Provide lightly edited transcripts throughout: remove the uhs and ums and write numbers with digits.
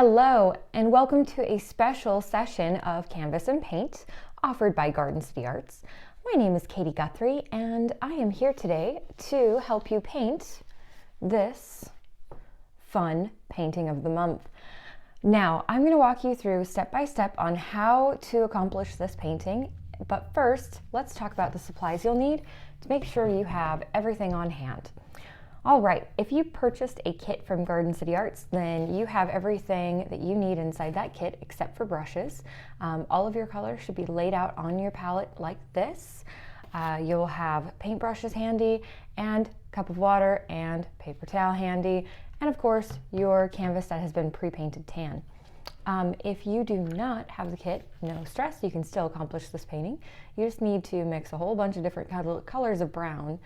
Hello, and welcome to a special session of Canvas and Paint offered by Garden City Arts. My name is Katie Guthrie, and I am here today to help you paint this fun painting of the month. Now, I'm going to walk you through step by step on how to accomplish this painting, but first, let's talk about the supplies you'll need to make sure you have everything on hand. All right, if you purchased a kit from Garden City Arts, then you have everything that you need inside that kit except for brushes. All of your colors should be laid out on your palette like this. You'll have paintbrushes handy, and a cup of water and paper towel handy, and of course your canvas that has been pre-painted tan. If you do not have the kit, no stress, you can still accomplish this painting. You just need to mix a whole bunch of different colors of brown.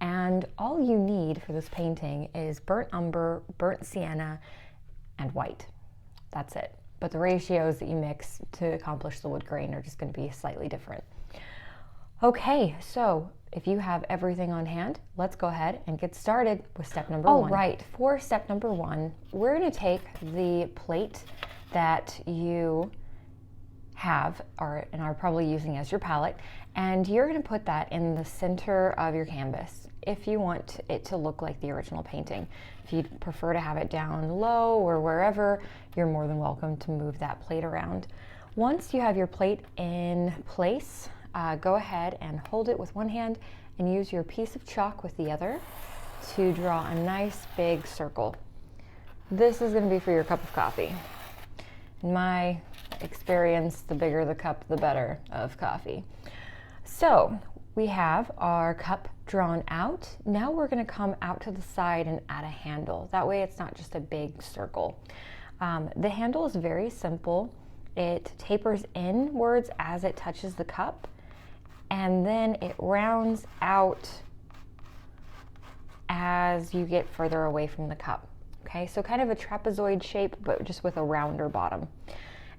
And all you need for this painting is burnt umber, burnt sienna, and white. That's it. But the ratios that you mix to accomplish the wood grain are just going to be slightly different. Okay, so if you have everything on hand, let's go ahead and get started with step number one. All right, for step number one, we're going to take the plate that you have and are probably using as your palette, and you're going to put that in the center of your canvas if you want it to look like the original painting. If you'd prefer to have it down low or wherever, you're more than welcome to move that plate around. Once you have your plate in place, go ahead and hold it with one hand and use your piece of chalk with the other to draw a nice big circle. This is going to be for your cup of coffee. In my experience, the bigger the cup, the better of coffee. So we have our cup drawn out. Now we're going to come out to the side and add a handle. That way it's not just a big circle. The handle is very simple. It tapers inwards as it touches the cup, and then it rounds out as you get further away from the cup. Okay, so kind of a trapezoid shape, but just with a rounder bottom.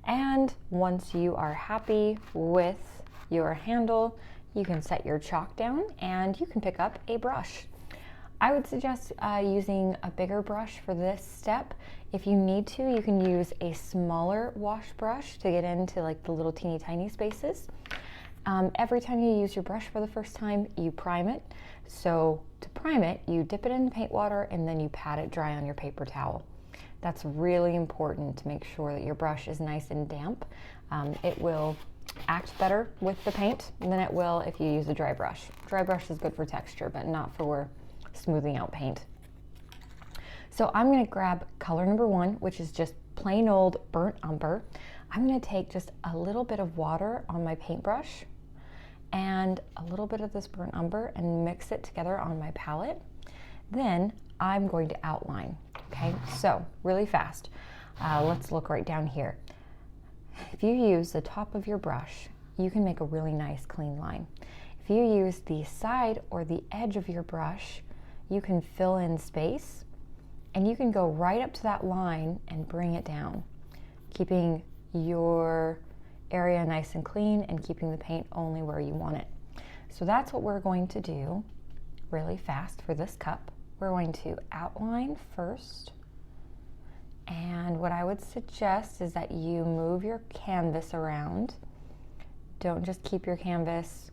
And once you are happy with your handle, you can set your chalk down and you can pick up a brush. I would suggest using a bigger brush for this step. If you need to, you can use a smaller wash brush to get into like the little teeny tiny spaces. Every time you use your brush for the first time, you prime it. So to prime it, you dip it in paint water and then you pat it dry on your paper towel. That's really important to make sure that your brush is nice and damp. It will act better with the paint than it will if you use a dry brush. Dry brush is good for texture, but not for smoothing out paint. So I'm going to grab color number one, which is just plain old burnt umber. I'm going to take just a little bit of water on my paintbrush and a little bit of this burnt umber and mix it together on my palette. Then I'm going to outline. Okay, so really fast. Let's look right down here. If you use the top of your brush, you can make a really nice clean line. If you use the side or the edge of your brush, you can fill in space and you can go right up to that line and bring it down, keeping your area nice and clean and keeping the paint only where you want it. So that's what we're going to do really fast for this cup. We're going to outline first, and what I would suggest is that you move your canvas around. Don't just keep your canvas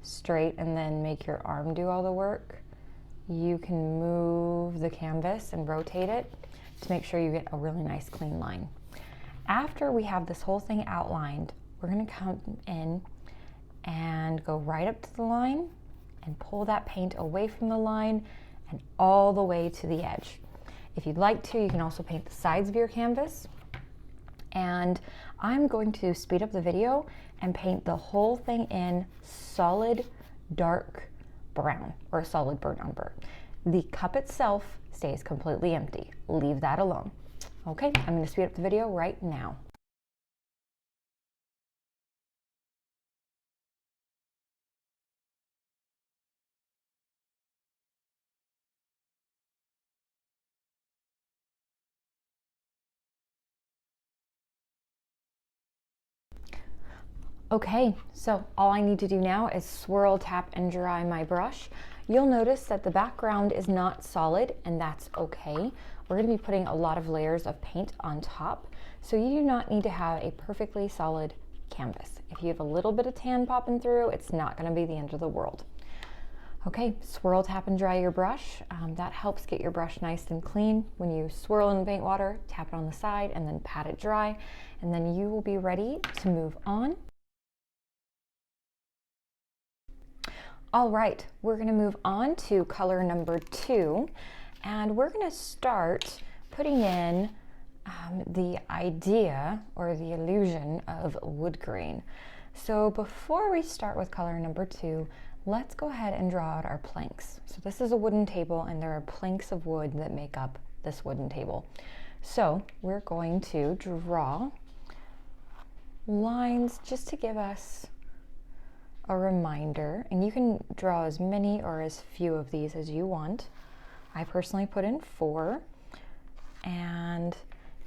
straight and then make your arm do all the work. You can move the canvas and rotate it to make sure you get a really nice clean line. After we have this whole thing outlined, we're going to come in and go right up to the line and pull that paint away from the line and all the way to the edge. If you'd like to, you can also paint the sides of your canvas. And I'm going to speed up the video and paint the whole thing in solid dark brown or solid burnt umber. The cup itself stays completely empty. Leave that alone. Okay, I'm going to speed up the video right now. Okay, so all I need to do now is swirl, tap, and dry my brush. You'll notice that the background is not solid, and that's okay. We're going to be putting a lot of layers of paint on top, so you do not need to have a perfectly solid canvas. If you have a little bit of tan popping through, it's not going to be the end of the world. Okay, swirl, tap, and dry your brush. That helps get your brush nice and clean. When you swirl in paint water, tap it on the side and then pat it dry, and then you will be ready to move on. All right, we're going to move on to color number 2, and we're going to start putting in the idea or the illusion of wood grain. So before we start with color number 2, let's go ahead and draw out our planks. So this is a wooden table, and there are planks of wood that make up this wooden table. So we're going to draw lines just to give us a reminder, and you can draw as many or as few of these as you want. I personally put in 4, and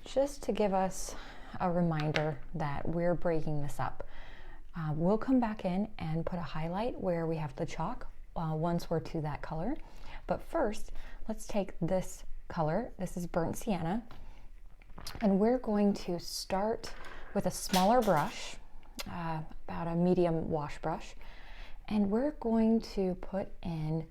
just to give us a reminder that we're breaking this up. We'll come back in and put a highlight where we have the chalk once we're to that color. But first, let's take this color. This is burnt sienna, and we're going to start with a smaller brush, about a medium wash brush, and we're going to put in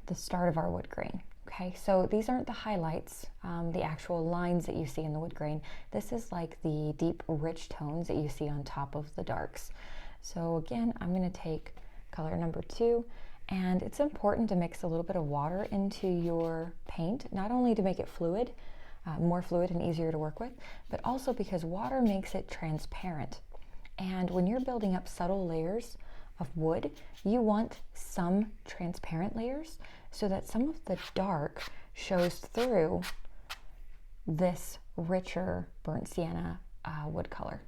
the start of our wood grain. Okay, so these aren't the highlights, the actual lines that you see in the wood grain. This is like the deep, rich tones that you see on top of the darks. So again, I'm going to take color number 2, and it's important to mix a little bit of water into your paint, not only to make it fluid, more fluid and easier to work with, but also because water makes it transparent. And when you're building up subtle layers of wood, you want some transparent layers so that some of the dark shows through this richer burnt sienna wood color.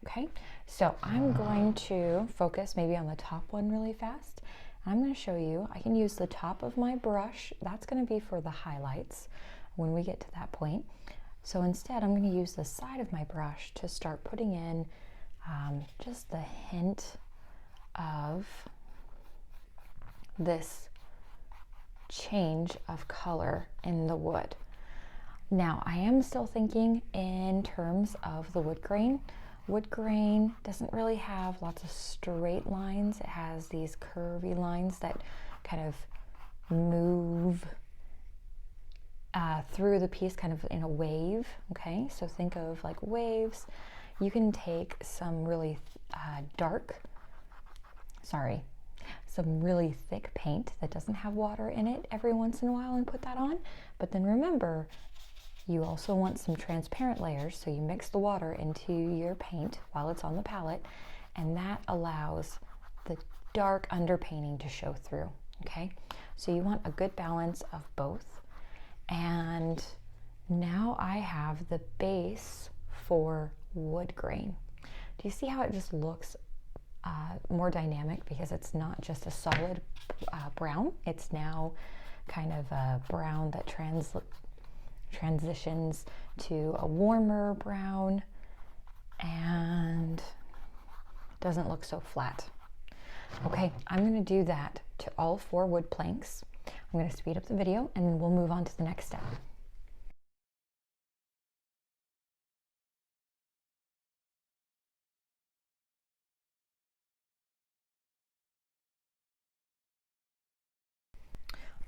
Okay, so I'm going to focus maybe on the top one really fast. I'm going to show you, I can use the top of my brush. That's going to be for the highlights when we get to that point. So instead, I'm going to use the side of my brush to start putting in just the hint of this change of color in the wood. Now, I am still thinking in terms of the wood grain. Wood grain doesn't really have lots of straight lines. It has these curvy lines that kind of move through the piece kind of in a wave. Okay, so think of like waves. You can take some really some really thick paint that doesn't have water in it every once in a while and put that on. But then remember, you also want some transparent layers, so you mix the water into your paint while it's on the palette, and that allows the dark underpainting to show through. Okay, so you want a good balance of both. And now I have the base for wood grain. Do you see how it just looks more dynamic because it's not just a solid brown? It's now kind of a brown that transitions to a warmer brown and doesn't look so flat. Okay, I'm going to do that to all 4 wood planks. I'm going to speed up the video and then we'll move on to the next step.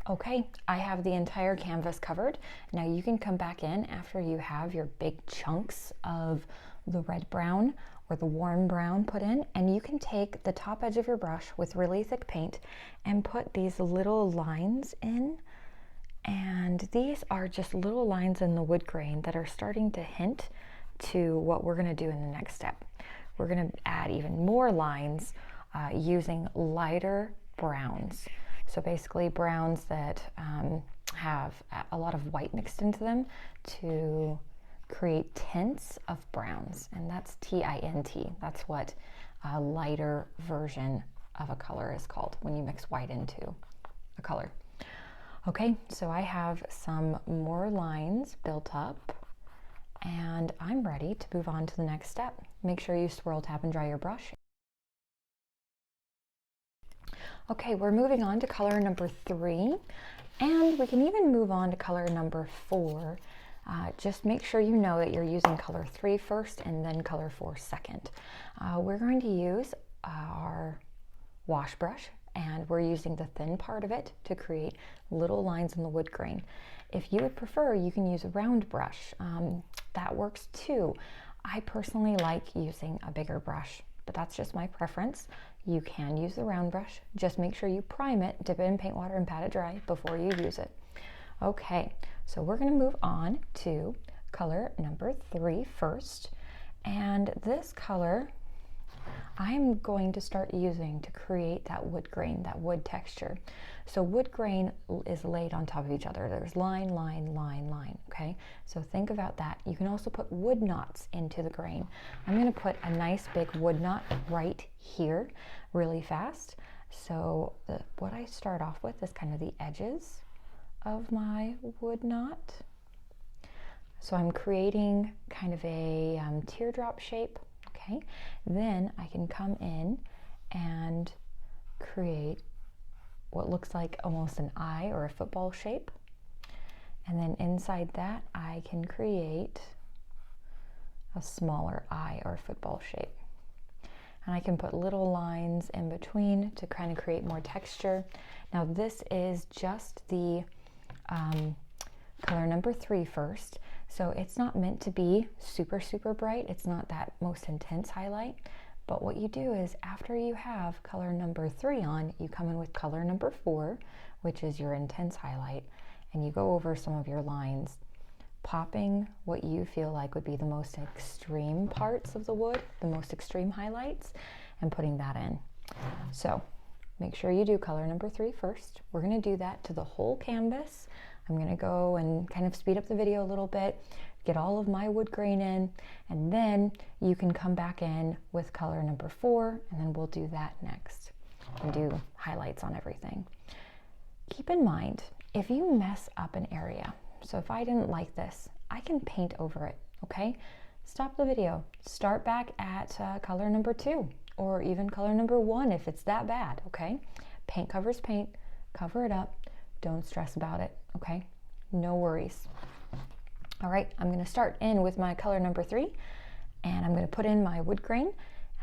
Okay, I have the entire canvas covered. Now you can come back in after you have your big chunks of the red brown or the warm brown put in, and you can take the top edge of your brush with really thick paint and put these little lines in. And these are just little lines in the wood grain that are starting to hint to what we're going to do in the next step. We're going to add even more lines using lighter browns. So basically browns that have a lot of white mixed into them to create tints of browns, and that's T-I-N-T. That's what a lighter version of a color is called when you mix white into a color. Okay, so I have some more lines built up and I'm ready to move on to the next step. Make sure you swirl, tap, and dry your brush. Okay, we're moving on to color number 3, and we can even move on to color number 4. Just make sure you know that you're using color 3 first and then color 4 second. We're going to use our wash brush, and we're using the thin part of it to create little lines in the wood grain. If you would prefer, you can use a round brush. That works too. I personally like using a bigger brush, but that's just my preference. You can use the round brush. Just make sure you prime it, dip it in paint water, and pat it dry before you use it. Okay, so we're going to move on to color number 3 first. And this color I'm going to start using to create that wood grain, that wood texture. So wood grain is laid on top of each other. There's line, line, line, line, okay? So think about that. You can also put wood knots into the grain. I'm gonna put a nice big wood knot right here really fast. So what I start off with is kind of the edges of my wood knot. So I'm creating kind of a teardrop shape. Okay, then I can come in and create what looks like almost an eye or a football shape. And then inside that, I can create a smaller eye or football shape. And I can put little lines in between to kind of create more texture. Now this is just the color number 3 first. So it's not meant to be super, super bright. It's not that most intense highlight. But what you do is after you have color number 3 on, you come in with color number 4, which is your intense highlight, and you go over some of your lines, popping what you feel like would be the most extreme parts of the wood, the most extreme highlights, and putting that in. So make sure you do color number 3 first. We're going to do that to the whole canvas. I'm going to go and kind of speed up the video a little bit, get all of my wood grain in, and then you can come back in with color number 4, and then we'll do that next and do highlights on everything. Keep in mind, if you mess up an area, so if I didn't like this, I can paint over it, okay? Stop the video, start back at color number 2, or even color number 1 if it's that bad, okay? Paint covers paint, cover it up, don't stress about it, okay? No worries. All right, I'm gonna start in with my color number 3, and I'm gonna put in my wood grain.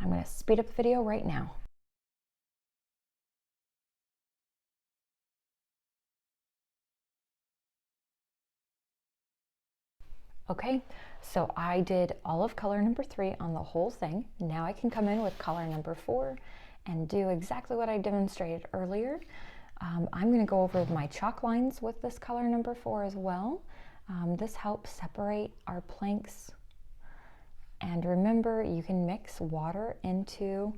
I'm gonna speed up the video right now. Okay, so I did all of color number 3 on the whole thing. Now I can come in with color number 4 and do exactly what I demonstrated earlier. I'm going to go over my chalk lines with this color number 4 as well. This helps separate our planks. And remember, you can mix water into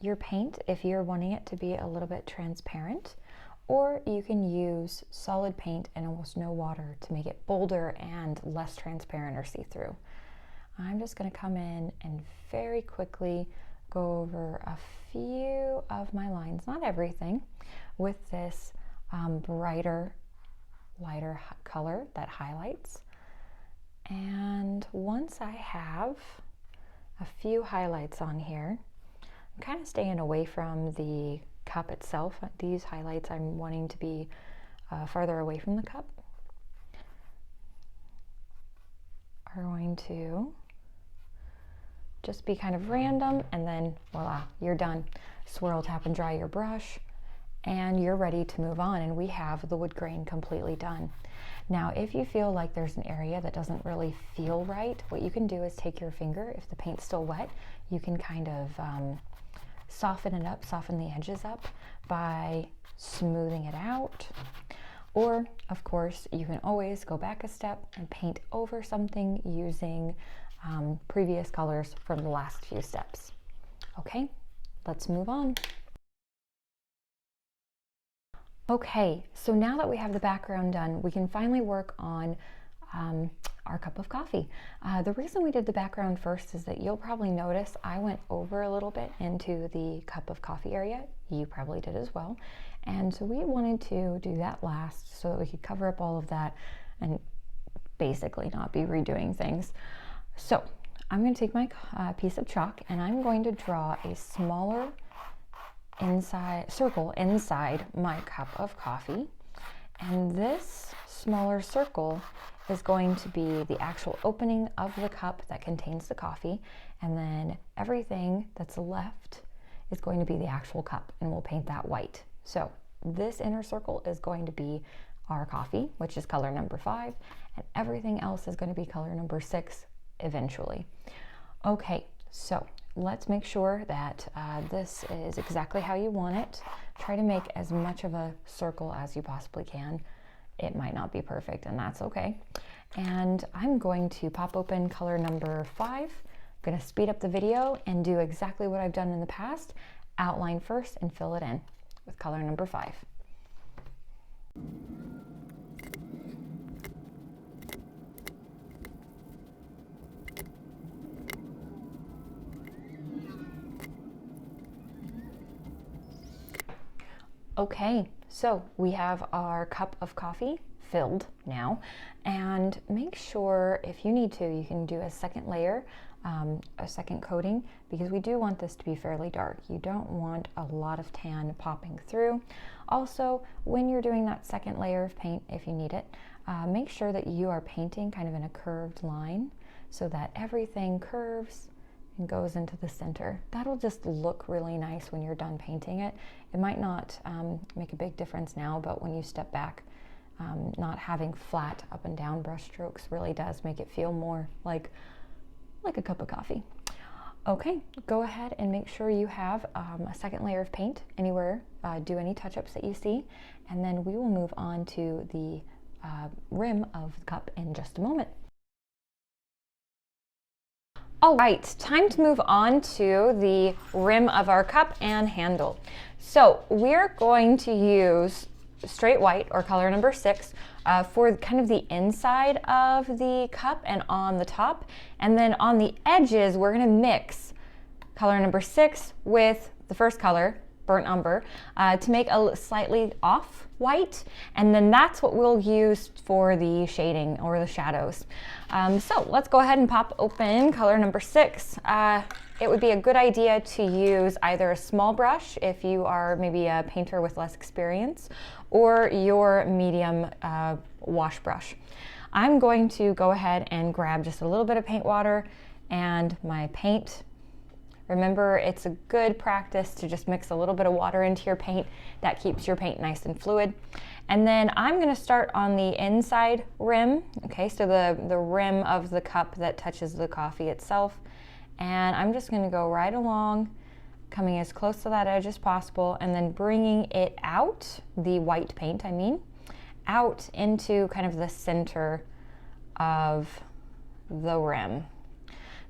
your paint if you're wanting it to be a little bit transparent, or you can use solid paint and almost no water to make it bolder and less transparent or see-through. I'm just going to come in and very quickly go over a few of my lines, not everything, with this brighter, lighter color that highlights. And once I have a few highlights on here, I'm kind of staying away from the cup itself. These highlights I'm wanting to be farther away from the cup. Are going to just be kind of random, and then voila, you're done. Swirl, tap, and dry your brush, and you're ready to move on, and we have the wood grain completely done. Now, if you feel like there's an area that doesn't really feel right, what you can do is take your finger, if the paint's still wet, you can kind of soften it up, soften the edges up by smoothing it out. Or, of course, you can always go back a step and paint over something using previous colors from the last few steps. Okay, let's move on. Okay, so now that we have the background done, we can finally work on our cup of coffee. The reason we did the background first is that you'll probably notice I went over a little bit into the cup of coffee area. You probably did as well. And so we wanted to do that last so that we could cover up all of that and basically not be redoing things. So I'm going to take my piece of chalk and I'm going to draw a smaller circle inside my cup of coffee. And this smaller circle is going to be the actual opening of the cup that contains the coffee. And then everything that's left is going to be the actual cup, and we'll paint that white. So this inner circle is going to be our coffee, which is color number 5, and everything else is going to be color number 6 eventually. Okay, so let's make sure that this is exactly how you want it. Try to make as much of a circle as you possibly can. It might not be perfect, and that's okay. And I'm going to pop open color number 5. I'm going to speed up the video and do exactly what I've done in the past. Outline first and fill it in with color number 5. Okay, so we have our cup of coffee filled now, and make sure if you need to, you can do a second layer, a second coating, because we do want this to be fairly dark. You don't want a lot of tan popping through. Also, when you're doing that second layer of paint, if you need it, make sure that you are painting kind of in a curved line so that everything curves and goes into the center. That'll just look really nice when you're done painting it. It might not make a big difference now, but when you step back, not having flat up and down brush strokes really does make it feel more like a cup of coffee. Okay, go ahead and make sure you have a second layer of paint anywhere. Do any touch-ups that you see, and then we will move on to the rim of the cup in just a moment. All right, time to move on to the rim of our cup and handle. So we're going to use straight white, or color number 6, for kind of the inside of the cup and on the top. And then on the edges, we're gonna mix color number 6 with the first color, burnt umber, to make a slightly off white, and then that's what we'll use for the shading or the shadows. So let's go ahead and pop open color number 6. It would be a good idea to use either a small brush if you are maybe a painter with less experience, or your medium wash brush. I'm going to go ahead and grab just a little bit of paint water and my paint. Remember, it's a good practice to just mix a little bit of water into your paint. That keeps your paint nice and fluid. And then I'm gonna start on the inside rim, okay, so the rim of the cup that touches the coffee itself. And I'm just gonna go right along, coming as close to that edge as possible, and then bringing it out, the white paint, I mean, out into kind of the center of the rim.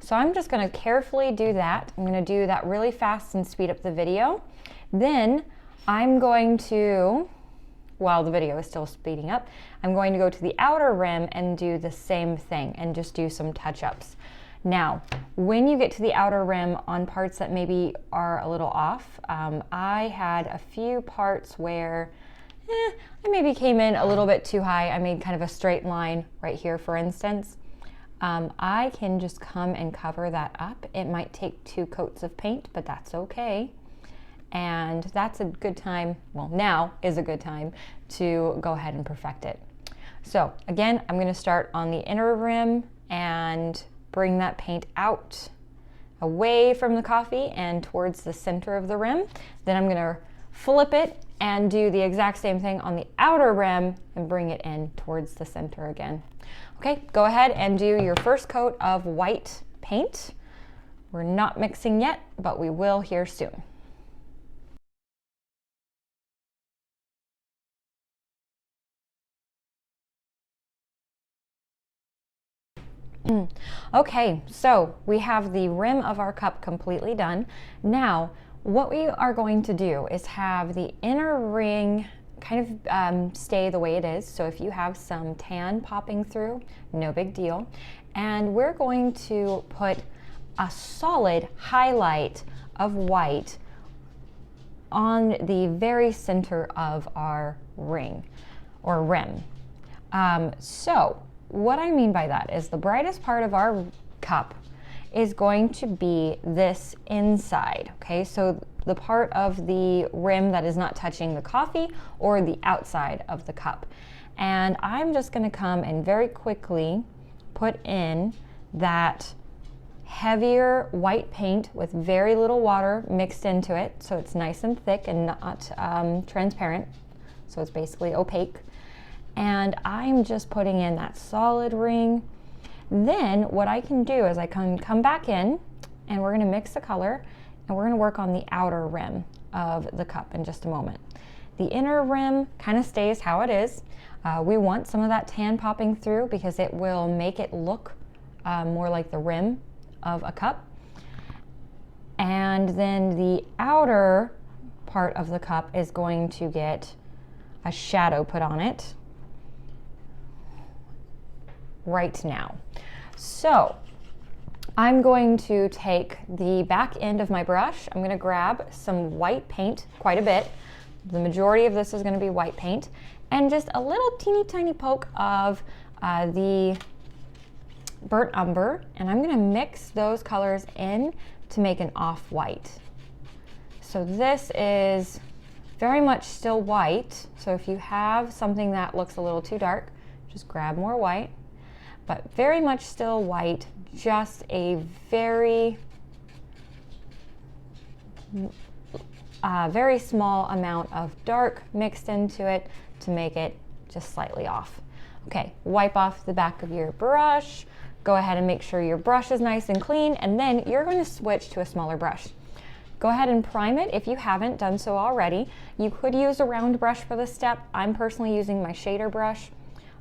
So I'm just going to carefully do that. I'm going to do that really fast and speed up the video. Then I'm going to, while the video is still speeding up, I'm going to go to the outer rim and do the same thing and just do some touch-ups. Now, when you get to the outer rim on parts that maybe are a little off, I had a few parts where I maybe came in a little bit too high. I made kind of a straight line right here, for instance. I can just come and cover that up. It might take 2 coats of paint, but that's okay. And that's a good time, well, now is a good time to go ahead and perfect it. So again, I'm gonna start on the inner rim and bring that paint out away from the coffee and towards the center of the rim. Then I'm gonna flip it and do the exact same thing on the outer rim and bring it in towards the center again. Okay, go ahead and do your first coat of white paint. We're not mixing yet, but we will here soon. Okay, so we have the rim of our cup completely done. Now, what we are going to do is have the inner ring kind of stay the way it is. So if you have some tan popping through, no big deal. And we're going to put a solid highlight of white on the very center of our ring or rim. So what I mean by that is the brightest part of our cup is going to be this inside, okay? So the part of the rim that is not touching the coffee or the outside of the cup. And I'm just going to come and very quickly put in that heavier white paint with very little water mixed into it, so it's nice and thick and not transparent, so it's basically opaque. And I'm just putting in that solid ring. Then what I can do is I can come back in and we're going to mix the color and we're going to work on the outer rim of the cup in just a moment. The inner rim kind of stays how it is. We want some of that tan popping through because it will make it look more like the rim of a cup. And then the outer part of the cup is going to get a shadow put on it right now. So I'm going to take the back end of my brush. I'm going to grab some white paint, quite a bit. The majority of this is going to be white paint, and just a little teeny tiny poke of the burnt umber, and I'm going to mix those colors in to make an off-white. So this is very much still white, so if you have something that looks a little too dark, just grab more white, but very much still white, just a very small amount of dark mixed into it to make it just slightly off. Okay, wipe off the back of your brush. Go ahead and make sure your brush is nice and clean, and then you're going to switch to a smaller brush. Go ahead and prime it if you haven't done so already. You could use a round brush for this step. I'm personally using my shader brush.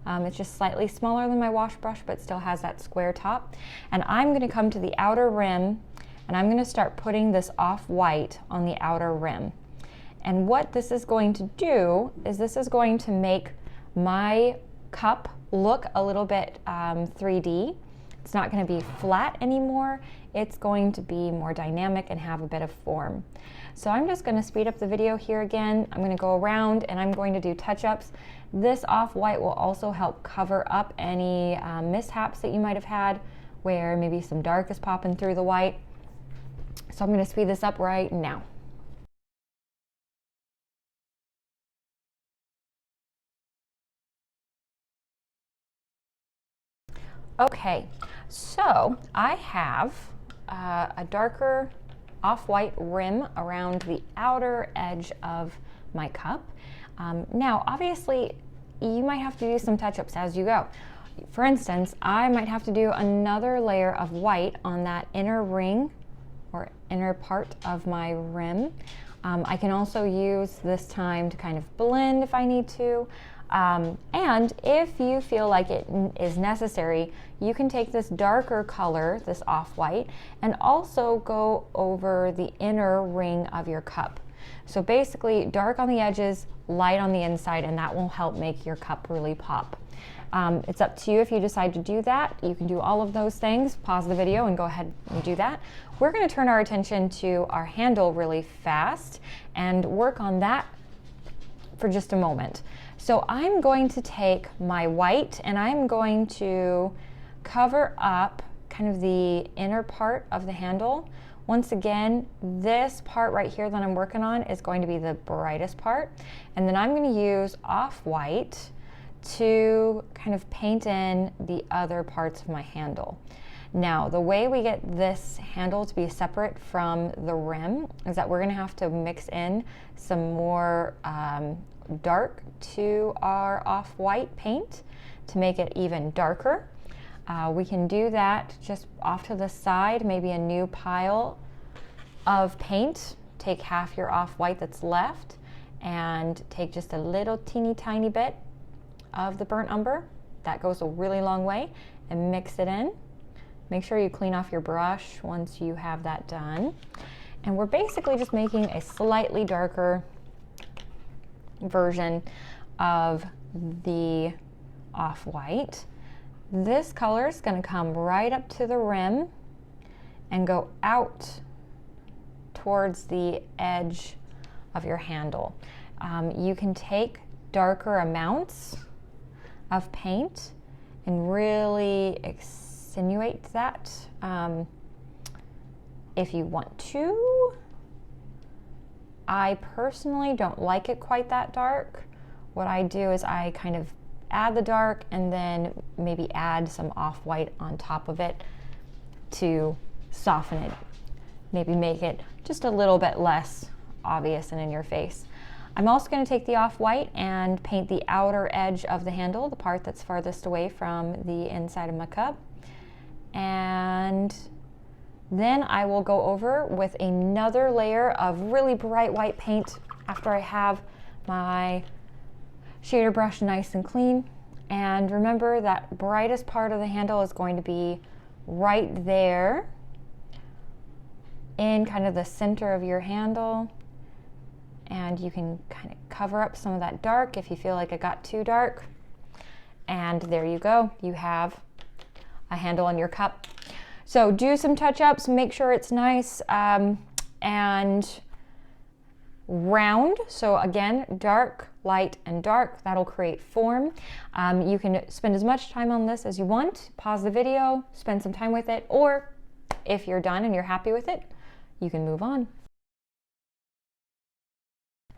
It's just slightly smaller than my wash brush, but still has that square top. And I'm going to come to the outer rim, and I'm going to start putting this off-white on the outer rim. And what this is going to do is this is going to make my cup look a little bit 3D. It's not going to be flat anymore. It's going to be more dynamic and have a bit of form. So I'm just going to speed up the video here again. I'm going to go around and I'm going to do touch-ups. This off-white will also help cover up any mishaps that you might have had where maybe some dark is popping through the white. So I'm going to speed this up right now. Okay, so I have a darker off-white rim around the outer edge of my cup. Now, obviously, you might have to do some touch-ups as you go. For instance, I might have to do another layer of white on that inner ring or inner part of my rim. I can also use this time to kind of blend if I need to. And if you feel like it is necessary, you can take this darker color, this off-white, and also go over the inner ring of your cup. So basically, dark on the edges, light on the inside, and that will help make your cup really pop. It's up to you if you decide to do that. You can do all of those things. Pause the video and go ahead and do that. We're going to turn our attention to our handle really fast and work on that for just a moment. So I'm going to take my white and I'm going to cover up kind of the inner part of the handle. Once again, this part right here that I'm working on is going to be the brightest part. And then I'm going to use off-white to kind of paint in the other parts of my handle. Now, the way we get this handle to be separate from the rim is that we're going to have to mix in some more dark to our off-white paint to make it even darker. We can do that just off to the side, maybe a new pile of paint. Take half your off-white that's left and take just a little teeny tiny bit of the burnt umber. That goes a really long way, and mix it in. Make sure you clean off your brush once you have that done. And we're basically just making a slightly darker version of the off-white. This color is going to come right up to the rim and go out towards the edge of your handle. You can take darker amounts of paint and really insinuate that if you want to. I personally don't like it quite that dark. What I do is I kind of add the dark and then maybe add some off-white on top of it to soften it. Maybe make it just a little bit less obvious and in your face. I'm also going to take the off-white and paint the outer edge of the handle, the part that's farthest away from the inside of my cup. And then I will go over with another layer of really bright white paint after I have my shader brush nice and clean. And remember that brightest part of the handle is going to be right there in kind of the center of your handle. And you can kind of cover up some of that dark if you feel like it got too dark. And there you go. You have a handle on your cup. So do some touch-ups, make sure it's nice and round. So again, dark, light, and dark. That'll create form. You can spend as much time on this as you want. Pause the video, spend some time with it, or if you're done and you're happy with it, you can move on.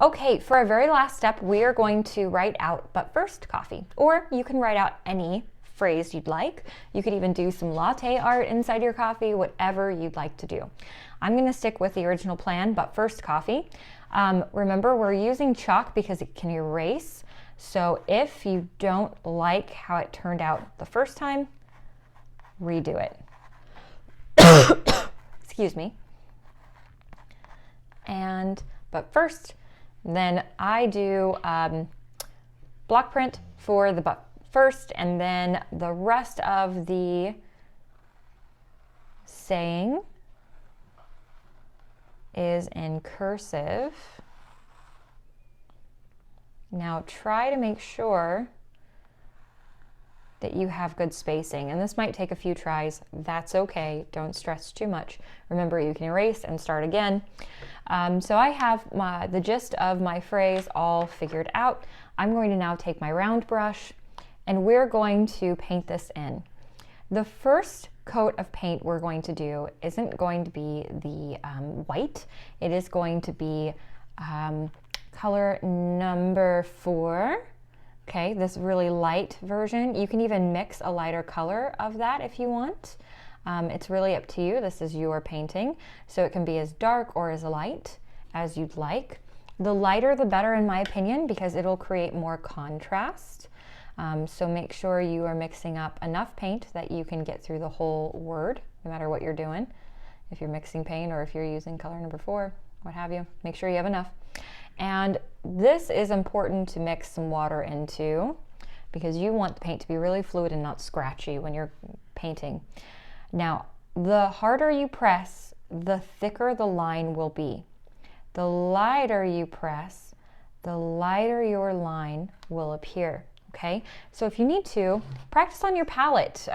Okay, for our very last step, we are going to write out, but first, coffee. Or you can write out any phrase you'd like. You could even do some latte art inside your coffee, whatever you'd like to do. I'm gonna stick with the original plan, but first, coffee. Remember, we're using chalk because it can erase. So if you don't like how it turned out the first time, redo it. Excuse me. But first, then I do block print for the but first, and then the rest of the saying is in cursive. Now try to make sure that you have good spacing, and this might take a few tries. That's okay, don't stress too much. Remember, you can erase and start again. So I have the gist of my phrase all figured out. I'm going to now take my round brush and we're going to paint this in. The first coat of paint we're going to do isn't going to be the white. It is going to be color number 4. Okay, this really light version. You can even mix a lighter color of that if you want. It's really up to you. This is your painting, so it can be as dark or as light as you'd like. The lighter the better in my opinion, because it'll create more contrast. So make sure you are mixing up enough paint that you can get through the whole word, no matter what you're doing. If you're mixing paint or if you're using color number 4, what have you, make sure you have enough. And this is important to mix some water into because you want the paint to be really fluid and not scratchy when you're painting. Now, the harder you press, the thicker the line will be. The lighter you press, the lighter your line will appear. Okay, so if you need to, practice on your palette.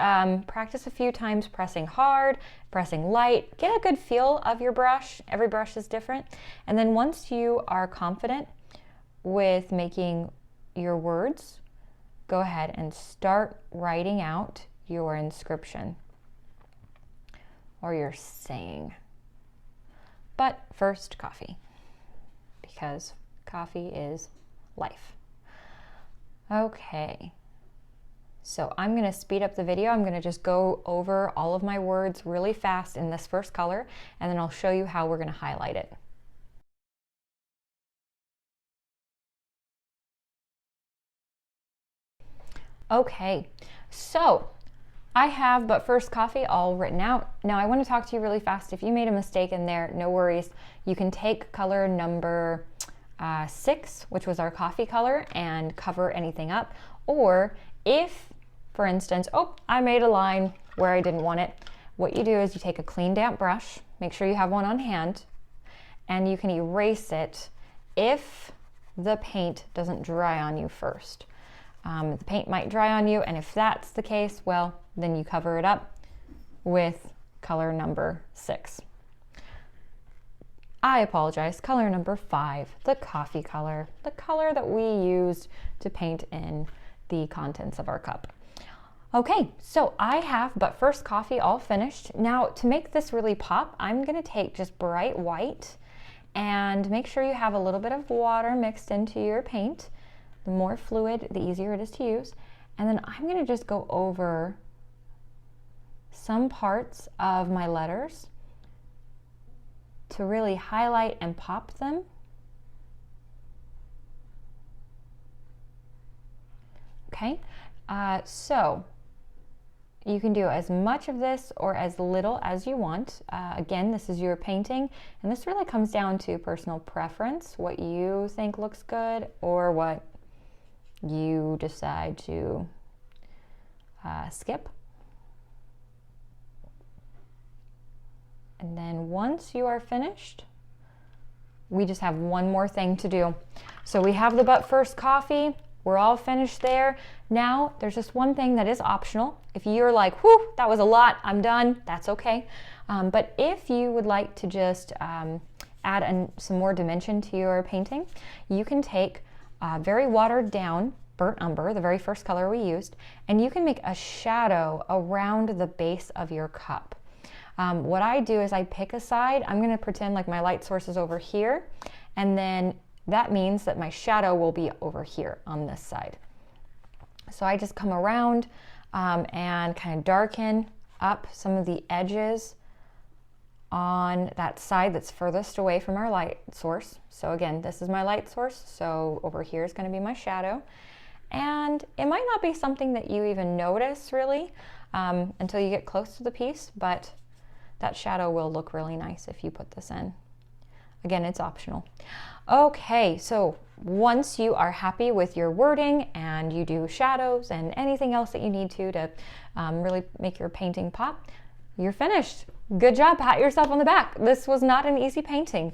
Practice a few times pressing hard, pressing light. Get a good feel of your brush. Every brush is different. And then once you are confident with making your words, go ahead and start writing out your inscription or your saying. But first, coffee, because coffee is life. Okay, so I'm going to speed up the video. I'm going to just go over all of my words really fast in this first color, and then I'll show you how we're going to highlight it. Okay, so I have but first coffee all written out. Now I want to talk to you really fast. If you made a mistake in there, no worries. You can take color number 6, which was our coffee color, and cover anything up. Or if, for instance, oh, I made a line where I didn't want it, what you do is you take a clean damp brush, make sure you have one on hand, and you can erase it if the paint doesn't dry on you first. The paint might dry on you, and if that's the case, well, then you cover it up with color number 6. I apologize, color number 5, the coffee color, the color that we used to paint in the contents of our cup. Okay, so I have but first coffee all finished. Now to make this really pop, I'm gonna take just bright white And make sure you have a little bit of water mixed into your paint. The more fluid, the easier it is to use. And then I'm going to just go over some parts of my letters to really highlight and pop them. Okay, so you can do as much of this or as little as you want. Again, this is your painting, and this really comes down to personal preference, what you think looks good or what you decide to skip. And then once you are finished, we just have one more thing to do. So we have the But First coffee. We're all finished there. Now, there's just one thing that is optional. If you're like, whew, that was a lot, I'm done, that's okay. But if you would like to just add some more dimension to your painting, you can take very watered down burnt umber, the very first color we used, and you can make a shadow around the base of your cup. What I do is I pick a side. I'm going to pretend like my light source is over here, and then that means that my shadow will be over here on this side. So I just come around and kind of darken up some of the edges on that side that's furthest away from our light source. So again, this is my light source, so over here is going to be my shadow. And it might not be something that you even notice really until you get close to the piece, but that shadow will look really nice if you put this in. Again, it's optional. Okay, so once you are happy with your wording and you do shadows and anything else that you need to really make your painting pop, you're finished. Good job, pat yourself on the back. This was not an easy painting.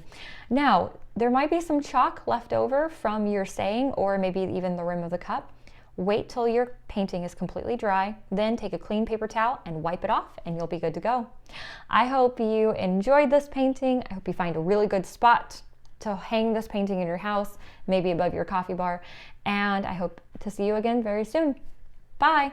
Now, there might be some chalk left over from your saying or maybe even the rim of the cup. Wait till your painting is completely dry, then take a clean paper towel and wipe it off and you'll be good to go. I hope you enjoyed this painting. I hope you find a really good spot to hang this painting in your house, maybe above your coffee bar, and I hope to see you again very soon. Bye!